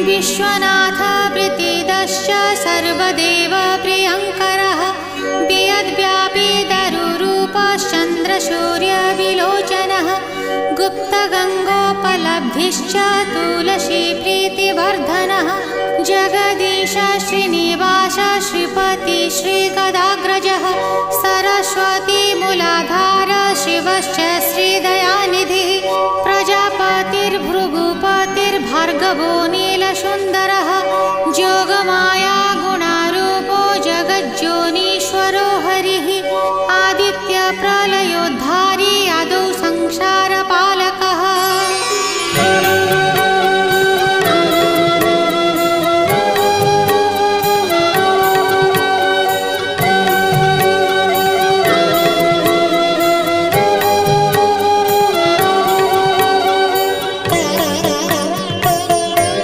विश्वनाथ प्रीतिदश्च सर्वदेव प्रियङ्करः वियद्व्यापी दरुरूपश्चन्द्रसूर्यविलोचनः गुप्तगङ्गोपलब्धिश्च तुलसीप्रीतिवर्धनः जगदीश श्रीनिवास श्रीपति श्रीगदाग्रजः सरस्वतीमूलाधार शिवश्च श्रीदयानिधिः प्रजापतिर्भृगुपतिर्भार्गवो नीलसुन्दरः जोगमाया